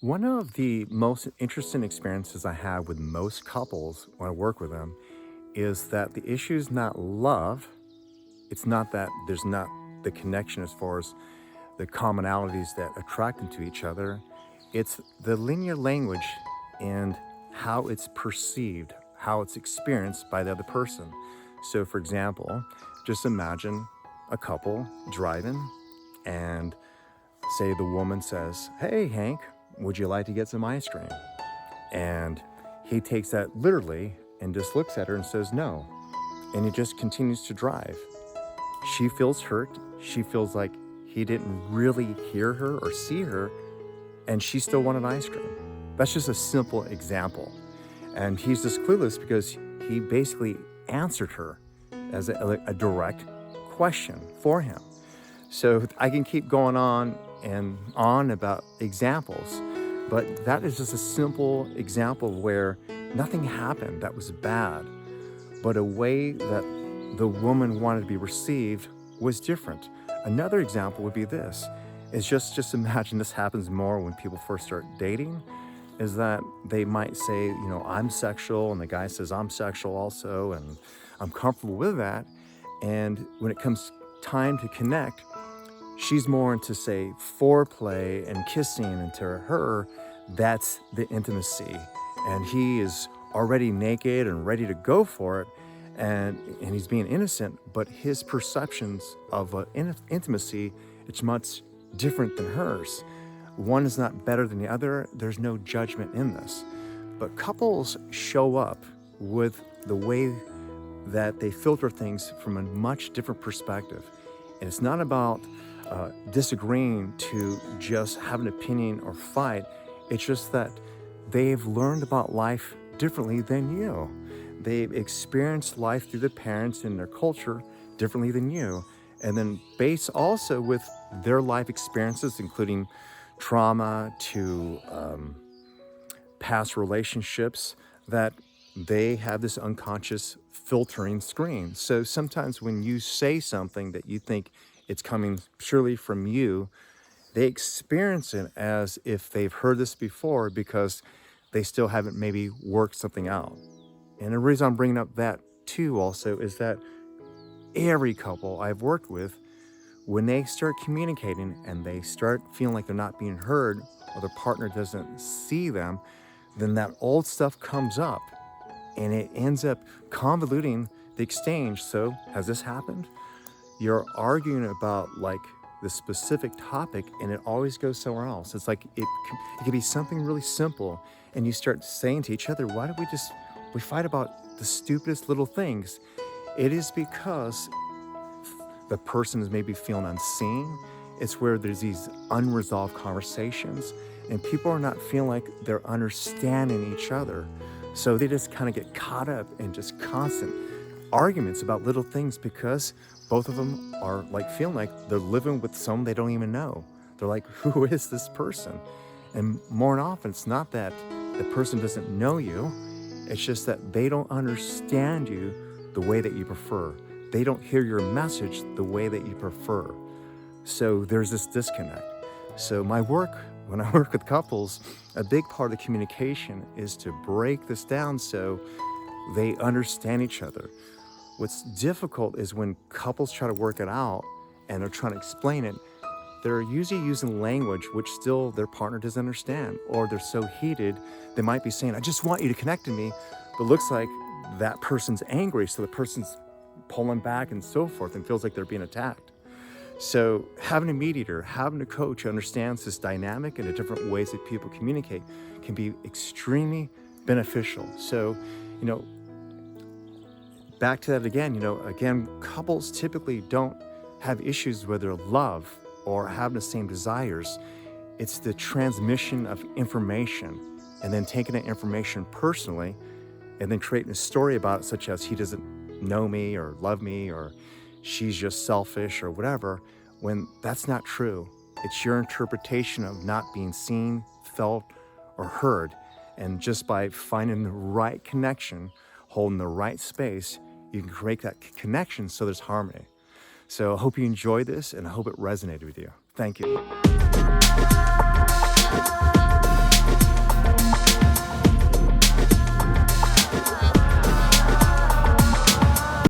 One of the most interesting experiences I have with most couples when I work with them is that the issue is not love. It's not that there's not the connection as far as the commonalities that attract them to each other. It's the linear language and how it's perceived, how it's experienced by the other person. So, for example, just imagine a couple driving and say the woman says, "Hey, Hank, would you like to get some ice cream?" And he takes that literally and just looks at her and says no. And he just continues to drive. She feels hurt. She feels like he didn't really hear her or see her, and she still wanted ice cream. That's just a simple example. And he's just clueless because he basically answered her as a direct question for him. So I can keep going on and on about examples, but that is just a simple example where nothing happened that was bad, but a way that the woman wanted to be received was different. Another example would be this, is just imagine this happens more when people first start dating, is that they might say, I'm sexual, and the guy says, I'm sexual also, and I'm comfortable with that. And when it comes time to connect, she's more into, say, foreplay and kissing, and to her, that's the intimacy. And he is already naked and ready to go for it, and he's being innocent, but his perceptions of intimacy, it's much different than hers. One is not better than the other. There's no judgment in this. But couples show up with the way that they filter things from a much different perspective. And it's not about disagreeing to just have an opinion or fight. It's just that they've learned about life differently than you. They've experienced life through their parents and their culture differently than you. And then based also with their life experiences, including trauma to past relationships, that they have this unconscious filtering screen. So sometimes when you say something that you think it's coming purely from you, they experience it as if they've heard this before because they still haven't maybe worked something out. And the reason I'm bringing up that too also is that every couple I've worked with, when they start communicating and they start feeling like they're not being heard or their partner doesn't see them, then that old stuff comes up and it ends up convoluting the exchange. So has this happened? You're arguing about like the specific topic and it always goes somewhere else. It's like it could be something really simple, and you start saying to each other, why don't we fight about the stupidest little things? It is because the person is maybe feeling unseen. It's where there's these unresolved conversations and people are not feeling like they're understanding each other. So they just kind of get caught up in just constant arguments about little things because both of them are like feeling like they're living with someone they don't even know. They're like, who is this person? And more than often, it's not that the person doesn't know you. It's just that they don't understand you the way that you prefer. They don't hear your message the way that you prefer. So there's this disconnect. So when I work with couples, a big part of the communication is to break this down so they understand each other. What's difficult is when couples try to work it out and they're trying to explain it, they're usually using language which still their partner doesn't understand, or they're so heated, they might be saying, I just want you to connect to me, but it looks like that person's angry, so the person's pulling back and so forth and feels like they're being attacked. So having a mediator, having a coach who understands this dynamic and the different ways that people communicate can be extremely beneficial. So, back to that again, couples typically don't have issues with their love or have the same desires. It's the transmission of information and then taking that information personally and then creating a story about it, such as he doesn't know me or love me or she's just selfish or whatever, when that's not true. It's your interpretation of not being seen, felt, or heard. And just by finding the right connection, holding the right space, you can create that connection so there's harmony. So I hope you enjoyed this and I hope it resonated with you. Thank you.